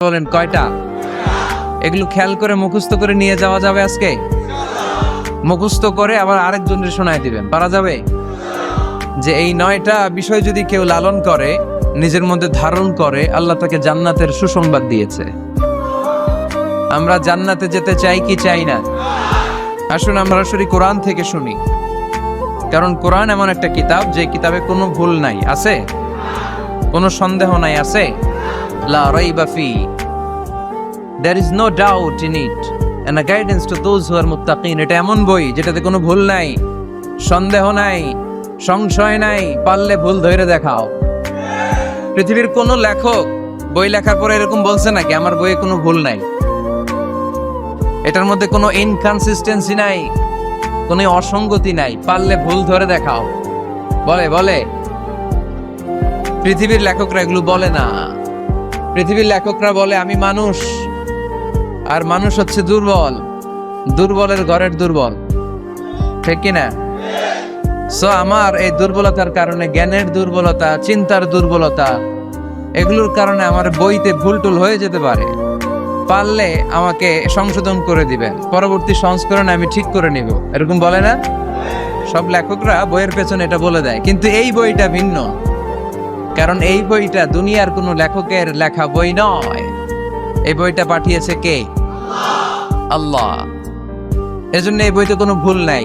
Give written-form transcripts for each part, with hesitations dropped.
বলেন কয়টা? এগুলো খেয়াল করে মুখস্থ করে নিয়ে যাওয়া যাবে আজকে? মুখস্থ করে আবার আরেকজনের শোনায় দিবেন, পারা যাবে? যে এই 9টা বিষয় যদি কেউ লালন করে, নিজের মধ্যে ধারণ করে, আল্লাহ তাকে জান্নাতের সুসংবাদ দিয়েছে। আমরা জান্নাতে যেতে চাই কি চাই না? আসুন আমরা সরাসরি কোরআন থেকে শুনি, কারণ কোরআন এমন একটা কিতাব যে কিতাবে কোনো ভুল নাই। আছে? কোনো সন্দেহ নাই? আছে? লা রাইবা ফি, there is no doubt in it and a guidance to those who are muttaqin। এটা এমন বই যেটাতে কোনো ভুল নাই, সন্দেহ নাই, সংশয় নাই, পারলে ভুল ধরে দেখাও। পৃথিবীর কোনো লেখক বই লেখার পরে এরকম বলছে নাকি আমার বইয়ে কোনো ভুল নাই, এটার মধ্যে কোনো ইনকনসিস্টেন্সি নাই, কোনো অসঙ্গতি নাই, পারলে ভুল ধরে দেখাও? বলে? পৃথিবীর লেখকরা এগুলো বলে না। পৃথিবীর লেখকরা বলে আমি মানুষ, আর মানুষ হচ্ছে দুর্বল, দুর্বলের ঘরের দুর্বল, ঠিক কিনা? সো আমার এই দুর্বলতার কারণে, জ্ঞানের দুর্বলতা, চিন্তার দুর্বলতা, এগুলোর কারণে আমার বইতে ভুল টুল হয়ে যেতে পারে। পারলে আমাকে সংশোধন করে দিবেন, পরবর্তী সংস্করণে আমি ঠিক করে নিব, এরকম বলে না? সব লেখকরা বইয়ের পেছনে এটা বলে দেয়, কিন্তু এই বইটা ভিন্ন। কারণ এই বইটা দুনিয়ার কোনো লেখকের লেখা বই নয়। এই বইটা পাঠিয়েছে কে? আল্লাহ। এজন্য এই বইতে কোনো ভুল নাই,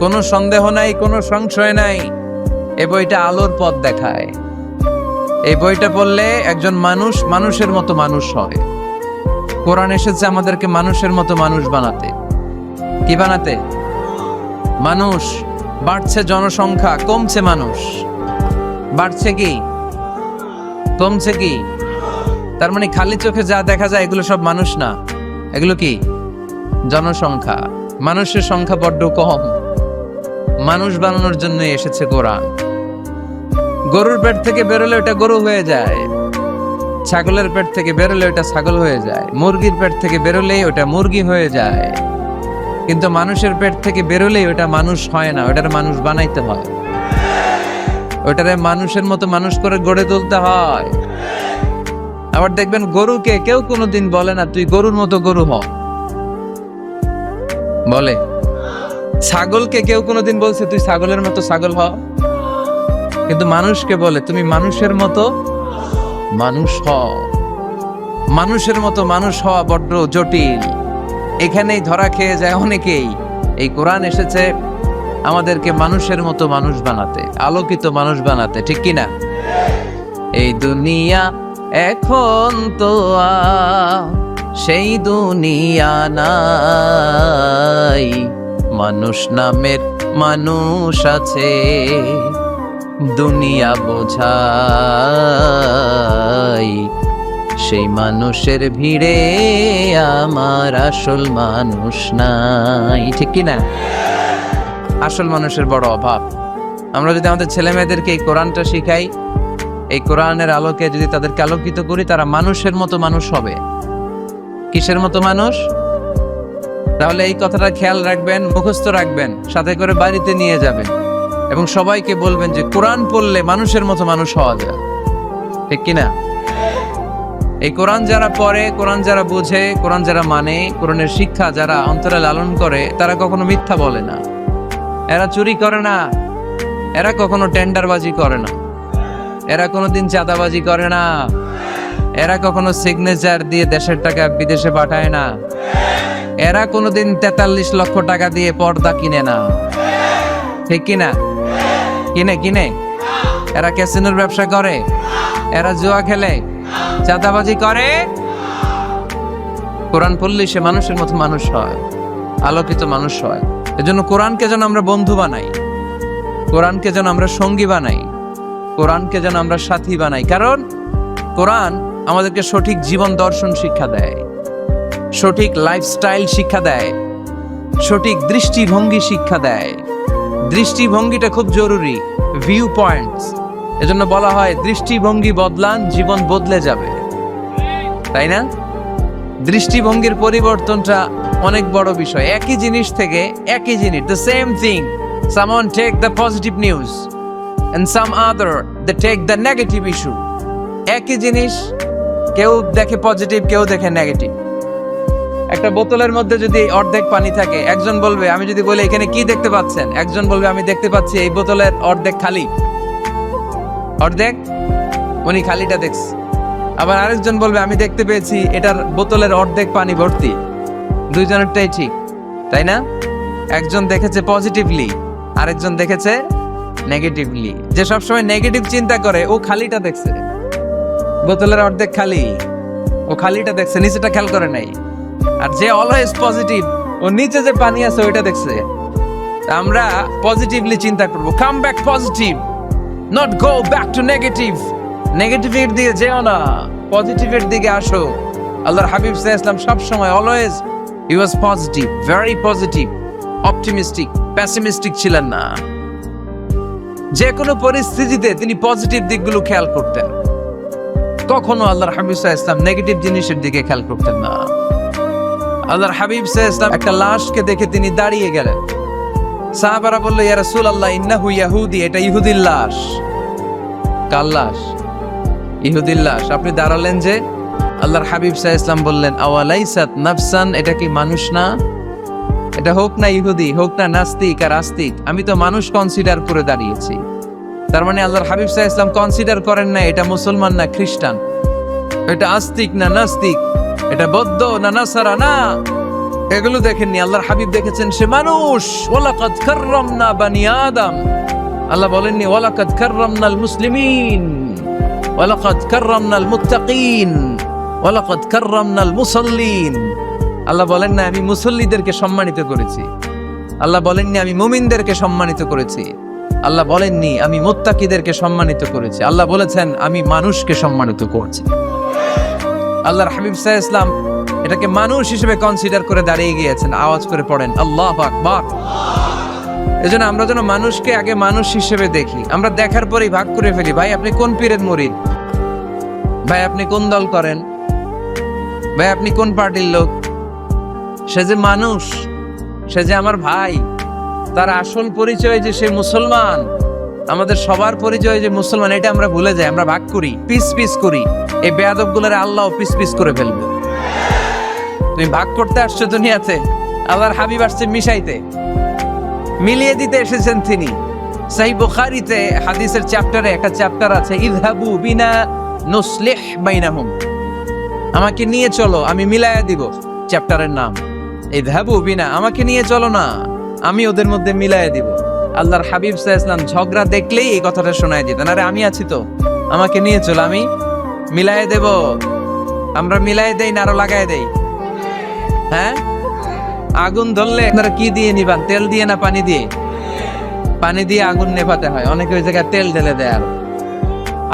কোনো সন্দেহ নাই, কোনো সংশয় নাই। এই বইটা আলোর পথ দেখায়। এই বইটা পড়লে একজন মানুষ মানুষের মতো মানুষ হয়। কোরআন এসেছে আমাদেরকে মানুষের মতো মানুষ বানাতে। কি বানাতে? মানুষ। বাড়ছে জনসংখ্যা, কমছে মানুষ। বাড়ছে কি কমছে কি? তার মানে খালি চোখে যা দেখা যায় এগুলো সব মানুষ না, এগুলো কি? জনসংখ্যা। মানুষের সংখ্যা বড্ড কম। মানুষ বানানোর জন্য এসেছে কোরআন। গরুর পেট থেকে বেরোলে ওটা গরু হয়ে যায়, ছাগলের পেট থেকে বেরোলে ওটা ছাগল হয়ে যায়, মুরগির পেট থেকে বেরোলেই ওটা মুরগি হয়ে যায়। কিন্তু মানুষের পেট থেকে বেরোলেই ওটা মানুষ হয় না, ওটার মানুষ বানাইতে হয়। ওটারে মানুষের মতো মানুষ করে গড়ে তুলতে হয়। আবার দেখবেন গরুকে কেউ কোনোদিন বলে না তুই গরুর মতো গরু হ, বলে? ছাগলকে কেউ কোনোদিন বলছে তুই ছাগলের মতো ছাগল হ? কিন্তু মানুষকে বলে তুমি মানুষের মতো মানুষ হ। মানুষের মতো মানুষ হওয়া বড্ড জটিল, এখানেই ধরা খেয়ে যায় অনেকেই। এই কোরআন এসেছে আমাদেরকে মানুষের মতো মানুষ বানাতে, আলোকিত মানুষ বানাতে, ঠিক কিনা? এই দুনিয়া এখন তো সেই দুনিয়া নাই, মানুষ নামের মানুষ আছে, দুনিয়া বোঝাই, সেই মানুষের ভিড়ে আমার আসল মানুষ নাই, ঠিক কিনা? আসল মানুষের বড় অভাব। আমরা যদি আমাদের ছেলে মেয়েদেরকে এই কোরআনটা শিখাই, এই কোরআনের আলোকে যদি তাদেরকে আলোকিত করি, তারা মানুষের মতো মানুষ হবে। কিসের মতো মানুষ? তাহলে এই কথাটা খেয়াল রাখবেন, মুখস্থ রাখবেন, সাথে করে বাড়িতে নিয়ে যাবেন এবং সবাইকে বলবেন যে কোরআন পড়লে মানুষের মতো মানুষ হওয়া যায়, ঠিক কিনা? এই কোরআন যারা পড়ে, কোরআন যারা বুঝে, কোরআন যারা মানে, কোরআনের শিক্ষা যারা অন্তরে লালন করে, তারা কখনো মিথ্যা বলে না, এরা চুরি করে না, এরা কখনো টেন্ডারবাজি করে না, এরা কোনোদিন চাঁদাবাজি করে না, এরা কখনো সিগনেচার দিয়ে দেশের টাকা বিদেশে পাঠায় না, এরা কোনোদিন 43 লক্ষ টাকা দিয়ে পর্দা কিনে না, ঠিক কিনা? কিনে এরা ক্যাসিনোর ব্যবসা করে, এরা জুয়া খেলে, চাঁদাবাজি করে। কোরআন পড়লে সে মানুষের মতো মানুষ হয়, আলোকিত মানুষ হয়। এজন্য কোরআনকে যেন আমরা বন্ধু বানাই, কোরআনকে যেন আমরা সঙ্গী বানাই, কোরআনকে যেন আমরা সাথী বানাই। কারণ কোরআন আমাদেরকে সঠিক জীবন দর্শন শিক্ষা দেয়, সঠিক লাইফস্টাইল শিক্ষা দেয়, সঠিক দৃষ্টিভঙ্গি শিক্ষা দেয়। দৃষ্টিভঙ্গিটা খুব জরুরি, ভিউ পয়েন্টস। এজন্য বলা হয় দৃষ্টিভঙ্গি বদলান, জীবন বদলে যাবে, তাই না? দৃষ্টিভঙ্গির পরিবর্তনটা অনেক বড় বিষয়। একই জিনিস থেকে, একই জিনিস, the same thing, someone take the positive news and some other they take the negative issue। একই জিনিস কেউ দেখে পজিটিভ, কেউ দেখে নেগেটিভ। একটা বোতলের মধ্যে যদি অর্ধেক পানি থাকে, একজন বলবে, আমি যদি বলি এখানে কি দেখতে পাচ্ছেন, একজন বলবে আমি দেখতে পাচ্ছি এই বোতলের অর্ধেক খালি, অর্ধেক, উনি খালিটা দেখছে। আবার আরেকজন বলবে আমি দেখতে পেয়েছি এটার বোতলের অর্ধেক পানি ভর্তি। দুইজনেরটাই ঠিক, তাই না? একজন দেখেছে পজিটিভলি, আরেকজন দেখেছে নেগেটিভলি। যে সবসময় নেগেটিভ চিন্তা করে ও খালিটা দেখছে, বোতলের অর্ধেক খালি, ও খালিটা দেখছে, নিচেটা খেয়াল করে নাই। আর যে অলওয়েজ পজিটিভ, ও নিচে যে পানি আছে ওইটা দেখছে। আমরা পজিটিভলি চিন্তা করব, come back positive, not go back to negative. নেগেটিভের দিকে যেও না, পজিটিভের দিকে আসো। আল্লাহর হাবিব সাল্লাল্লাহু আলাইহি ওয়াসাল্লাম সব সময় অলওয়েজ হি ওয়াজ positive, very positive, optimistic, pessimistic ছিলেন না। যে কোনো পরিস্থিতিতে তিনি পজিটিভ দিকগুলো খেয়াল করতেন। কখনো আল্লাহর হাবিব সাল্লাল্লাহু আলাইহি ওয়াসাল্লাম নেগেটিভ জিনিসের দিকে খেয়াল করতেন না। আল্লাহর হাবিব সাল্লাল্লাহু আলাইহি ওয়াসাল্লাম একটা লাশকে দেখে তিনি দাঁড়িয়ে গেলেন। সাহাবারা বলল, ইয়া রাসূলুল্লাহ, ইন্নাহু ইয়াহুদি, এটা ইহুদির লাশ। কার লাশ? ইহুদির লাশ। আপনি দাঁড়ালেন যে? আল্লাহর হাবিব সাল্লাল্লাহু আলাইহি ওয়াসাল্লাম বললেন, আওয়ালাইসাত নাফসান, এটা কি মানুষ না? এটা হোক না ইহুদি, হোক না নাস্তিক আর আস্তিক, আমি তো মানুষ কনসিডার করে দাঁড়িয়েছি। তার মানে আল্লাহর হাবিব সাল্লাল্লাহু আলাইহি ওয়াসাল্লাম কনসিডার করেন না এটা মুসলমান না খ্রিস্টান, এটা আস্তিক না নাস্তিক, এটা বৌদ্ধ না নাসারা, না, এগুলো দেখেননি। আল্লাহর হাবিব দেখেছেন সে মানুষ। ওয়ালাকাদ কাররামনা বানি আদম, আল্লাহ বলেননি ওয়ালাকাদ কাররামনাল মুসলিমিন, ওয়ালাকাদ কাররামনাল মুত্তাকিন, ওয়ালাকাদ কাররামনাল মুসাল্লিন। আল্লাহ বলেন না আমি মুসল্লিদেরকে সম্মানিত করেছি। আল্লাহ বলেননি আমি মুমিনদেরকে সম্মানিত করেছি। আল্লাহ বলেননি আমি মুত্তাকিদেরকে সম্মানিত করেছি। আল্লাহ বলেছেন আমি মানুষকে সম্মানিত করছি। আল্লাহর হাবিব সাল্লাল্লাহু আলাইহি ওয়াসাল্লাম এটাকে মানুষ হিসেবে কনসিডার করে দাঁড়িয়ে গিয়েছেন। আওয়াজ করে পড়েন আল্লাহু আকবার। এজন্য আমরা যেন মানুষকে আগে মানুষ হিসেবে দেখি। আমরা দেখার পরেই ভাগ করে ফেলি, ভাই আপনি কোন পীরের মুরিদ, ভাই আপনি কোন দল করেন, ভাই আপনি কোন পার্টির লোক। সে যে মানুষ, সে যে আমার ভাই, তার আসল পরিচয় যে সে মুসলমান। আমাদের সবার পরিচয় যে মুসলমান, এটা আমরা ভুলে যাই। আমরা ভাগ করি, পিস পিস করি। এই বেয়াদবগুলোরে আল্লাহ পিস পিস করে ফেলবে। তুমি ভাগ করতে আসছো দুনিয়াতে, আল্লাহর হাবিব আসছে মিশাইতে, মিলিয়ে দিতে এসেছেন তিনি। সহিহ বুখারীতে হাদিসের চ্যাপ্টারে একটা চ্যাপ্টার আছে, ইযহাবু বিনা নুসলিহ বাইনাহুম, আমাকে নিয়ে চলো আমি মিলায়া দিব। চ্যাপ্টারের নাম ইযহাবু বিনা, আমাকে নিয়ে চলো না আমি ওদের মধ্যে মিলায়া দিব। আল্লাহর হাবিব সাল্লাল্লাহু আলাইহি ওয়াসাল্লাম ঝগড়া দেখলেই এই কথাটা শোনায় দিতেন, আরে আমি আছি তো, আমাকে নিয়ে চলো, আমি মিলায়া দেব। আমরা মিলায় দেই না আরো লাগায় দেই? হ্যাঁ, আগুন ধরলে আপনারা কি দিয়ে নিবান, তেল দিয়ে না পানি দিয়ে? পানি দিয়ে আগুন নেভাতে হয়। অনেকে ওই জায়গায় তেল ঢেলে দেয়,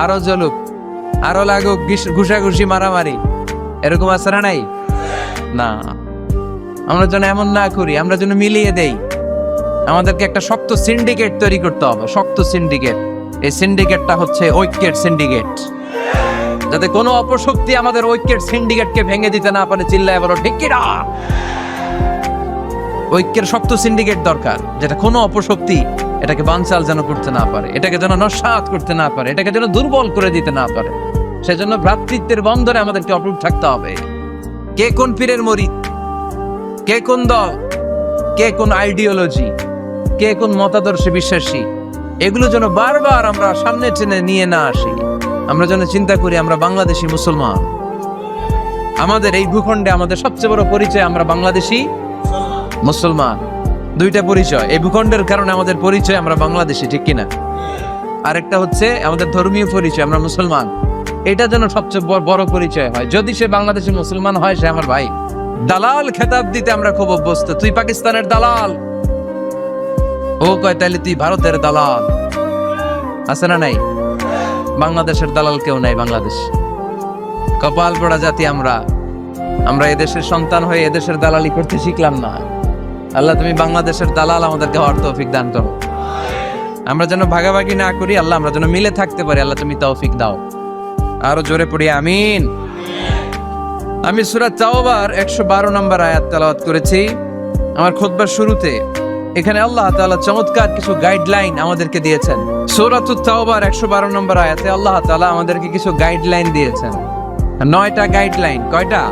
আরো জ্বলুক, আরো লাগুক, ঘুষাঘুষি মারামারি, এরকম আছে না নাই? না, আমরা যেন এমন না করি, আমরা যেন মিলিয়ে দেই। আমাদেরকে একটা শক্ত সিন্ডিকেট তৈরি করতে হবে, শক্ত সিন্ডিকেট। এই সিন্ডিকেটটা হচ্ছে ঐক্যের সিন্ডিকেট, যাতে কোনো অপশক্তি আমাদের ঐক্যের সিন্ডিকেটকে ভেঙে দিতে না পারে। চিল্লায় বলো ঠিক কি না? ঐক্যের শক্ত সিন্ডিকেট দরকার, যেটা কোনো অপশক্তি এটাকে বানচাল যেন করতে না পারে, এটাকে যেন নস্যাৎ করতে না পারে, এটাকে যেন দুর্বল করে দিতে না পারে। সেজন্য ভ্রাতৃত্বের বন্ধনে আমাদেরকে অটুট থাকতে হবে। কে কোন পীরের মুরিদ, কে কোন দল, কে কোন আইডিওলজি, কে কোন মতাদর্শে বিশ্বাসী, এগুলো যেন বারবার আমরা সামনে টেনে নিয়ে না আসি। আমরা যেন চিন্তা করি আমরা বাংলাদেশি মুসলমান। আমাদের এই ভূখণ্ডে আমাদের সবচেয়ে বড় পরিচয় আমরা বাংলাদেশি মুসলমান। দুইটা পরিচয় এই ভূখণ্ডের কারণে আমাদের পরিচয় আমরা বাংলাদেশি, ঠিক কিনা? আরেকটা হচ্ছে আমাদের ধর্মীয় পরিচয়, আমরা মুসলমান। এটা যেন সবচেয়ে বড় পরিচয় হয়। যদি সে বাংলাদেশি মুসলমান হয়, সে আমার ভাই। দালাল খেতাব দিতে আমরা খুব অভ্যস্ত। তুই পাকিস্তানের দালাল, ও কয় তাইলে তুই ভারতের দালাল। আছে না নাই? বাংলাদেশের দালাল কেউ নাই। বাংলাদেশ কপাল পোড়া জাতি আমরা। আমরা এদেশের সন্তান হয়ে এদেশের দালালি করতে শিখলাম না। আল্লাহ তুমি বাংলাদেশের দালাল আমাদেরকে হওয়ার তৌফিক দান করো। আমরা যেন ভাগাভাগি না করি, আল্লাহ আমরা যেন মিলে থাকতে পারি। আল্লাহ তুমি তৌফিক দাও। আরো জোরে পড়ি আমিন। আমি সূরা তাওবার 112 নম্বর আয়াত তেলাওয়াত করেছি আমার খুতবার শুরুতে। এখানে আল্লাহ তাআলা চমৎকার কিছু গাইডলাইন আমাদেরকে দিয়েছেন। সূরাতুত তাওবার 112 নম্বর আয়াতে আল্লাহ তাআলা আমাদেরকে কিছু গাইডলাইন দিয়েছেন। 9টা গাইডলাইন। কয়টা?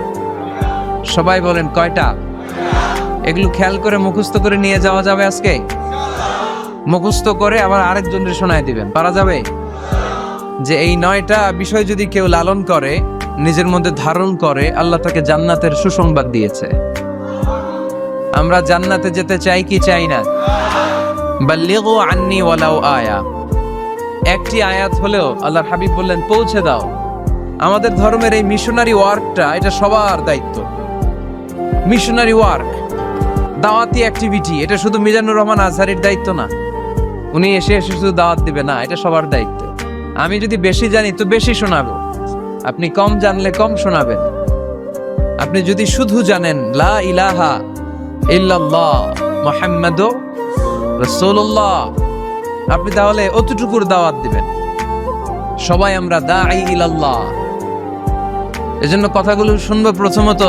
সবাই বলেন কয়টা? এগুলো খেয়াল করে মুখস্থ করে নিয়ে যাওয়া যাবে আজকে? মুখস্থ করে আবার আরেকজনের শোনায় দিবেন, পারা যাবে? যে এই 9টা বিষয় যদি কেউ লালন করে, নিজের মধ্যে ধারণ করে, আল্লাহ তাকে জান্নাতের সুসংবাদ দিয়েছে। আমরা জান্নাতে যেতে চাই কি চাই না? বাল্লিগু আন্নি ওয়ালাউ আয়া, একটি আয়াত হলেও আল্লাহর হাবিব বললেন পৌঁছে দাও। আমাদের ধর্মের এই মিশনারি ওয়ার্কটা, এটা সবার দায়িত্ব। মিশনারি ওয়ার্ক, দাওয়াতি অ্যাক্টিভিটি, এটা শুধু মিজানুর রহমান আজহারির দায়িত্ব না। উনি এসে এসে শুধু দাওয়াত দিবে না, এটা সবার দায়িত্ব। আমি যদি বেশি জানি তো বেশি শোনাবো, আপনি কম জানলে কম শোনাবেন। আপনি যদি শুধু জানেন লা ইলাহা ইল্লাল্লাহ মুহাম্মাদুর রাসূলুল্লাহ, আপনি তাহলে অতটুকুর দাওয়াত দিবেন। সবাই আমরা দাঈ ইলাল্লাহ। এজন্য কথাগুলো শুনবো, প্রথমত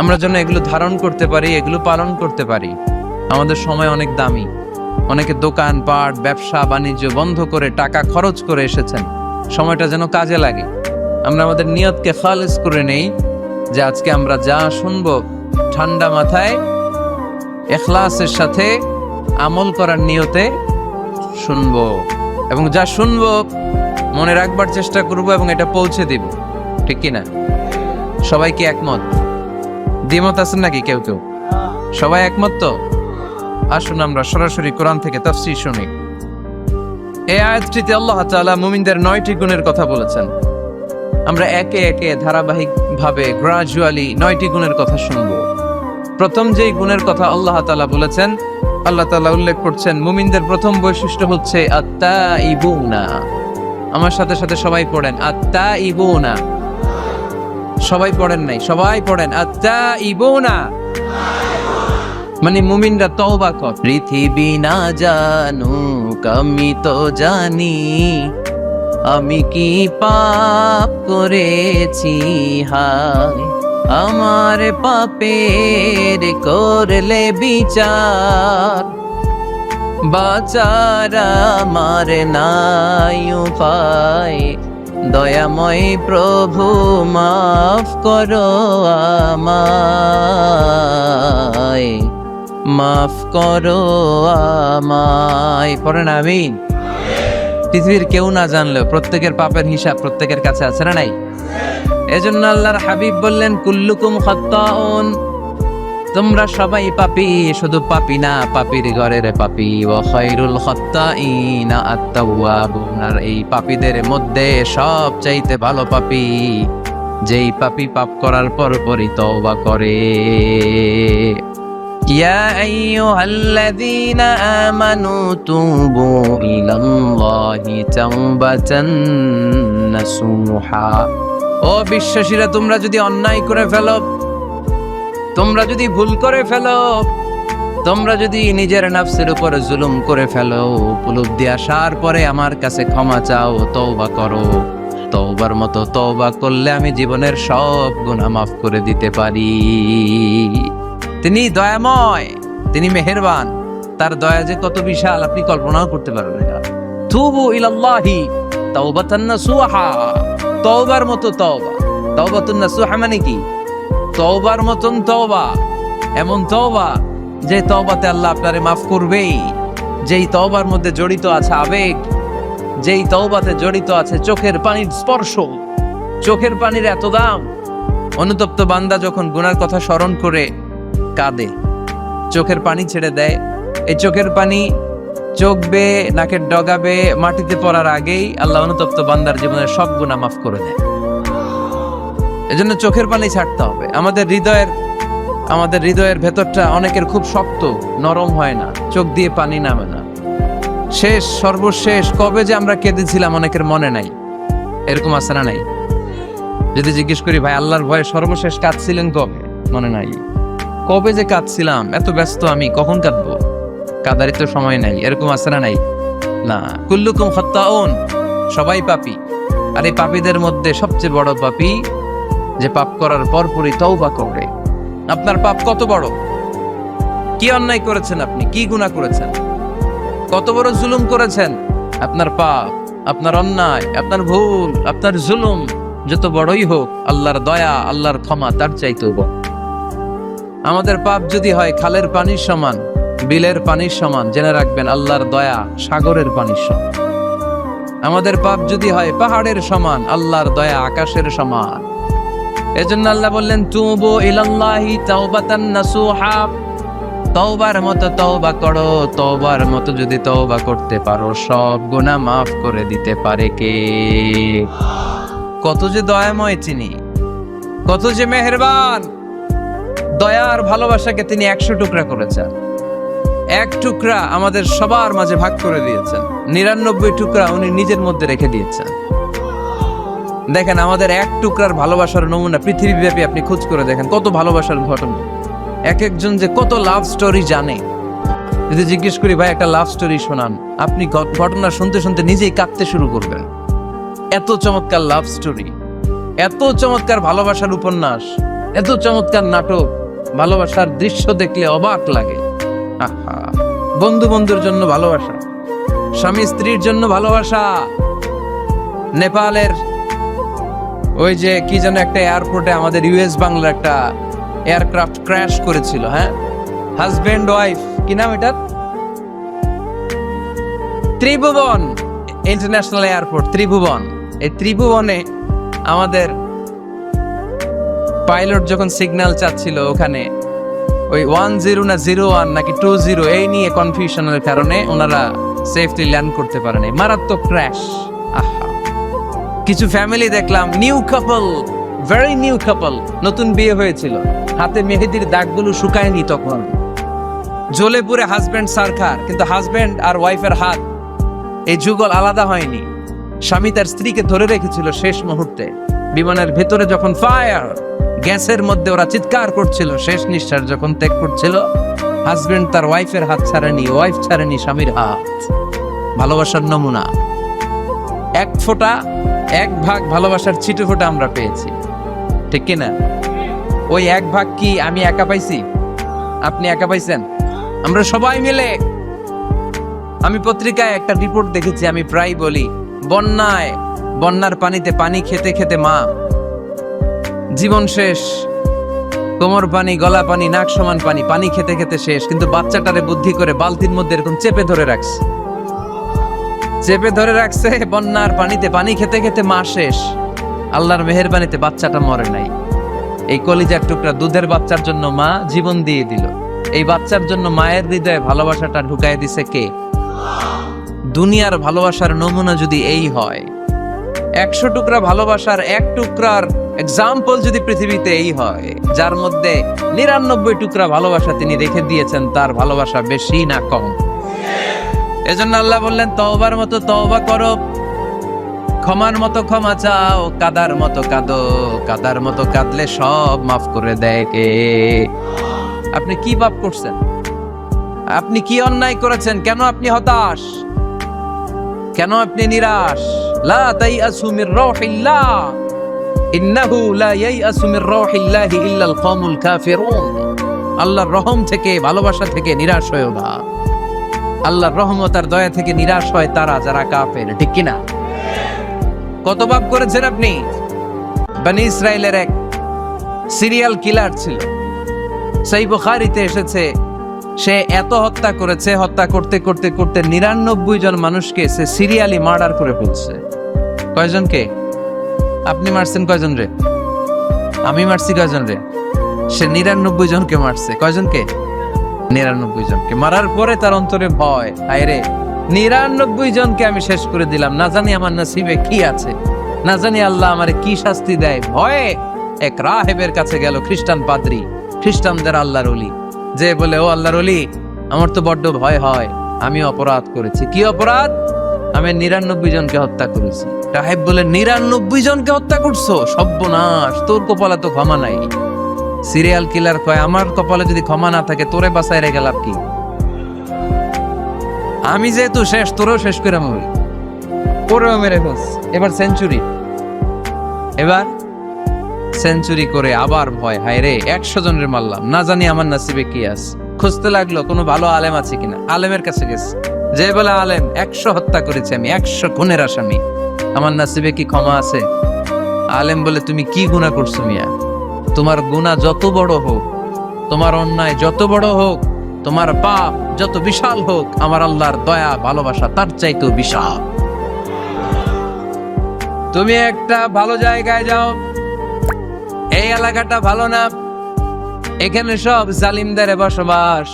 আমরা যেন এগুলো ধারণ করতে পারি, এগুলো পালন করতে পারি। আমাদের সময় অনেক দামি। অনেকে দোকান পাট, ব্যবসা বাণিজ্য বন্ধ করে টাকা খরচ করে এসেছেন, সময়টা যেন কাজে লাগে। আমরা আমাদের নিয়তকে খালিস করে নেই, যে আজকে আমরা যা শুনবো ঠান্ডা মাথায় ইখলাসের সাথে আমল করার নিয়তে শুনবো, এবং যা শুনবো মনে রাখবার চেষ্টা করব এবং এটা পৌঁছে দিব। ঠিক কিনা? সবাই কি একমত? দ্বিমত আছেন নাকি কেউ কেউ? সবাই একমত তো? আসুন আমরা সরাসরি কোরআন থেকে তাফসীর শুনি। এই আয়াতটিতে আল্লাহ তাআলা মুমিনদের 9টি গুণের কথা বলেছেন। আমরা একে একে ধারাবাহিক ভাবে গ্রাজুয়ালি 9টি গুণের কথা শুনবো। প্রথম যেই গুণের কথা আল্লাহ তাআলা বলেছেন, আল্লাহ তাআলা উল্লেখ করছেন মুমিনদের প্রথম বৈশিষ্ট্য হচ্ছে আত্তাইবুনা। আমার সাথে সাথে সবাই পড়েন আত্তাইবুনা। সবাই পড়েন নাই, সবাই পড়েন আত্তাইবুনা। মানে মুমিনরা তওবা করে। পৃথিবী না জানুক আমি তো জানি, আমি কি পাপ করেছি হায়, আমার পাপের করলে বিচার, বাঁচার আমার নাই উপায়, দয়াময় প্রভু মাফ করো আমায়, মাফ করো আমায়। পড়েন আমিন। পৃথিবীর কেউ না জানলেও প্রত্যেকের পাপের হিসাব প্রত্যেকের কাছে আছে না নাই? এজন্য আল্লাহর হাবিব বললেন কুল্লুকুম খাত্তাউন, তোমরা সবাই পাপী, শুধু পাপী না, পাপীর ঘরের পাপী। ওয়া খায়রুল খাত্তাইনা আত-তাওয়াবুন, আর এই পাপীদের মধ্যে সবচাইতে ভালো পাপী যেই পাপী পাপ করার পরপরই তওবা করে। ইয়া আইয়ুহাল্লাযীনা আমানু তুবু ইলাল্লাহি তাওবাতান নাসুহা, ও বিশ্বাসীরা, তোমরা যদি অন্যায় করে ফেলো, তোমরা যদি ভুল করে ফেলো, তোমরা যদি নিজের নফসের উপর জুলুম করে ফেলো, উপলব্ধি আসার পরে আমার কাছে ক্ষমা চাও, তওবা করো। তওবার মতো তওবা করলে আমি জীবনের সব গুনাহ মাফ করে দিতে পারি। তিনি দয়াময়, তিনি মেহেরবান, তার দয়া যে কত বিশাল আপনি কল্পনাও করতে পারবেন না। তুবু ইলাল্লাহি তাওবাতান নাসুহা, তওবার মতো তওবা। তাওবাতুন নাসুহা মানে কি? তওবার মতন তওবা, এমন তওবা যে তওবাতে আল্লাহ আপনারে মাফ করবেই, যেই তওবার মধ্যে জড়িত আছে আবেগ, যেই তওবাতে জড়িত আছে চোখের পানির স্পর্শ। চোখের পানির এত দাম। অনুতপ্ত বান্দা যখন গুনার কথা স্মরণ করে কাঁদে, চোখের পানি ছেড়ে দেয়, এই চোখের পানি চোখ বেয়ে নাকের ডগাবে মাটিতে পড়ার আগেই আল্লাহ অনুতপ্ত বান্দার জীবনের সব গুনাহ মাফ করে দেয়। এজন্য চোখের পানি ছাড়তে হবে। আমাদের হৃদয়ের ভেতরটা অনেকের খুব শক্ত, নরম হয় না, চোখ দিয়ে পানি নামে না। সর্বশেষ কবে যে আমরা কেঁদেছিলাম অনেকের মনে নাই। এরকম আছে না নাই? যদি জিজ্ঞেস করি ভাই আল্লাহর ভয়ে সর্বশেষ কাঁদছিলেন কবে, মনে নাই। কবে যে কাঁদছিলাম, এত ব্যস্ত আমি, কখন কাঁদবো, কাদারই তো সময় নাই। এরকম আছে না নাই? না। কুল্লুকুম খাত্তাউন, সবাই পাপী। আর এই পাপীদের মধ্যে সবচেয়ে বড় পাপী যে পাপ করার পরপরই তওবা করে। আপনার পাপ কত বড়? কি অন্যায় করেছেন আপনি? কি গুনাহ করেছেন? কত বড় জুলুম করেছেন? আপনার পাপ, আপনার অন্যায়, আপনার ভুল, আপনার জুলুম যত বড়ই হোক, আল্লাহর দয়া, আল্লাহর ক্ষমা তার চাইতেও বড়। আমাদের পাপ যদি হয় খালের পানির সমান, বিলের পানির সমান, জেনে রাখবেন আল্লাহর দয়া সাগরের পানির সমান। আমাদের পাপ যদি হয় পাহাড়ের সমান, আল্লাহর দয়া আকাশের সমান। এজন্য আল্লাহ বললেন, তুবু ইলাল্লাহি তাওবাতান নাসুহা, তওবার মতো তওবা করো। তওবার মতো যদি তওবা করতে পারো, সব গুনাহ মাফ করে দিতে পারে কে? কত যে দয়াময় তিনি, কত যে মেহেরবান। দয়া আর ভালোবাসাকে তিনি 100 টুকরা করেছেন। এক টুকরা আমাদের সবার মাঝে ভাগ করে দিয়েছেন, 99 টুকরা উনি নিজের মধ্যে রেখে দিয়েছেন। দেখেন আমাদের এক টুকরার ভালোবাসার নমুনা পৃথিবীব্যাপী আপনি খোঁজ করে দেখেন, কত ভালোবাসার ঘটনা। এক একজন যে কত লাভ স্টোরি জানে। যদি জিজ্ঞেস করি ভাই একটা লাভ স্টোরি শোনান, আপনি ঘটনা শুনতে শুনতে নিজেই কাঁদতে শুরু করবেন। এত চমৎকার লাভ স্টোরি, এত চমৎকার ভালোবাসার উপন্যাস, এত চমৎকার নাটক, ভালোবাসার দৃশ্য দেখলে অবাক লাগে। আহা, বন্ধু বন্ধুর জন্য ভালোবাসা, স্বামী স্ত্রীর জন্য ভালোবাসা। নেপালের ওই যে কি যেন একটা এয়ারপোর্টে আমাদের ইউএস বাংলার একটা এয়ারক্রাফট ক্র্যাশ করেছিল, হ্যাঁ, হাজবেন্ড ওয়াইফ, কি নাম এটা, ত্রিভুবন ইন্টারন্যাশনাল এয়ারপোর্ট, ত্রিভুবন। এই ত্রিভুবনে আমাদের পাইলট যখন সিগন্যাল চাচ্ছিল, ওখানে ওই 10 না 01 নাকি 20 এই নিয়ে কনফিউশনের কারণে ওনারা সেফলি ল্যান্ড করতে পারেনি, মারাত্মক ক্র্যাশ। আহা, কিছু ফ্যামিলি দেখলাম, নিউ কাপল, ভেরি নিউ কাপল, নতুন বিয়ে হয়েছিল, হাতে মেহেদির দাগগুলো শুকায়নি তখন, জ্বলে পুড়ে হাজবেন্ড সারখার, কিন্তু হাজবেন্ড আর ওয়াইফের হাত এই যুগল আলাদা হয়নি। স্বামী তার স্ত্রীকে ধরে রেখেছিল শেষ মুহূর্তে। বিমানের ভেতরে যখন ফায়ার, গ্যাসের মধ্যে ওরা চিৎকার করছিল, শেষ নিঃশ্বাস যখন ত্যাগ করছিল, হাজবেন্ড তার ওয়াইফের হাত ছাড়েনি, ওয়াইফ ছাড়েনি স্বামীর হাত। ভালোবাসার নমুনা। এক ফোঁটা, এক ভাগ ভালোবাসার ছিটে ফোঁটা আমরা পেয়েছি, ঠিক কিনা? ওই এক ভাগ কি আমি একা পাইছি? আপনি একা পাইছেন? আমরা সবাই মিলে। আমি পত্রিকায় একটা রিপোর্ট দেখেছি, আমি প্রায় বলি, বন্যার পানিতে পানি খেতে খেতে মা জীবন শেষ, কোমর পানি, গলা পানি, নাক সমান পানি, পানি খেতে খেতে শেষ, কিন্তু বাচ্চাটারে বুদ্ধি করে বালতির মধ্যে এরকম চেপে ধরে রাখছে, বন্যার পানিতে পানি খেতে খেতে মা শেষ। আল্লাহর মেহেরবানিতে বাচ্চাটা মরে নাই। এই কলিজার টুকরা দুধের বাচ্চার জন্য মা জীবন দিয়ে দিল। এই বাচ্চার জন্য মায়ের হৃদয়ে ভালোবাসাটা ঢুকায় দিছে কে? দুনিয়ার ভালোবাসার নমুনা যদি এই হয়, 100 টুকরা ভালোবাসার এক টুকরার এক্সাম্পল যদি পৃথিবীতে এই হয়, যার মধ্যে 99 টুকরা ভালোবাসা তিনি রেখে দিয়েছেন, তার ভালোবাসা বেশি না কম? এজন্য আল্লাহ বললেন, তওবার মতো তওবা করো, ক্ষমার মতো ক্ষমা চাও, কাদার মতো কাঁদো, কাদার মতো কাঁদলে সব মাফ করে দেয় কে? আপনি কি পাপ করছেন? আপনি কি অন্যায় করেছেন? কেন আপনি হতাশ? কেন আপনি নিরাশ? লা তাইয়াসু মির রাউহিল্লাহ, ইন্নাহু লা ইয়াইয়াসু মির রাউহিল্লাহি ইল্লাল কওমুল কাফিরুন। আল্লাহর রহম থেকে, ভালোবাসা থেকে নিরাশ হয়ো না। আল্লাহর রহমত আর দয়া থেকে নিরাশ হয় তারা যারা কাফের, ঠিক কিনা? কত পাপ করেছেন আপনি? বনি ইসরাইলের এক সিরিয়াল কিলার ছিল, সহিহ বুখারীতে এসেছে, সে এত হত্যা করেছে, হত্যা করতে করতে করতে 99 জন মানুষকে সে সিরিয়ালি মার্ডার করে ফেলছে। কয়জনকে? আপনি মারছেন কয়জন রে? আমি মারছি কয়জন রে? সে 99 জনকে মারছে। কয়জনকে? 99 জনকে। মারার পরে তার অন্তরে ভয়, হায় রে, 99 জনকে আমি শেষ করে দিলাম, না জানি আমার নসিবে কি আছে, না জানি আল্লাহ আমারে কি শাস্তি দেয়। ভয়ে এক রাহেবের কাছে গেল, খ্রিস্টান পাদ্রী, খ্রিস্টানদের আল্লাহর ওলি, যে বলে, ও আল্লাহর ওলি, আমার তো বড্ড ভয় হয়, আমি অপরাধ করেছি। কি অপরাধ? আমি 99 জনকে হত্যা করেছি। রাহেব বলে, 99 জনকে হত্যা করছো? সর্বনাশ, তোর কপালে তো ক্ষমা নাই। সিরিয়াল কিলার কয়, আমার কপালে যদি ক্ষমা না থাকে, তোরে বাঁচায় রেখে লাভ কি? আমি যেহেতু শেষ, তোরেও শেষ করে মরি, ওরেও মেরে ফেলস। এবার সেঞ্চুরি করে আবার ভয়, হায় রে, 100 জনের মারলাম, না জানি আমার নসিবে কি আছে। খুঁজতে লাগলো কোনো ভালো আলেম আছে কিনা। আলেমের কাছে গেছে, যে বলে, আলেম, 100 হত্যা করেছি আমি, 100 খুনের আসামি, আমার নসিবে কি ক্ষমা আছে? আলেম বলে তুমি কি গুনাহ করছো মিয়া? তোমার গুনাহ যত বড় হোক, তোমার অন্যায় যত বড় হোক, তোমার পাপ যত বিশাল হোক, আমার আল্লাহর দয়া ভালোবাসা তার চাইতেও বিশাল। তুমি একটা ভালো জায়গায় যাও, এই এলাকাটা ভালো না, এখানে সব জালিমদের বসবাস,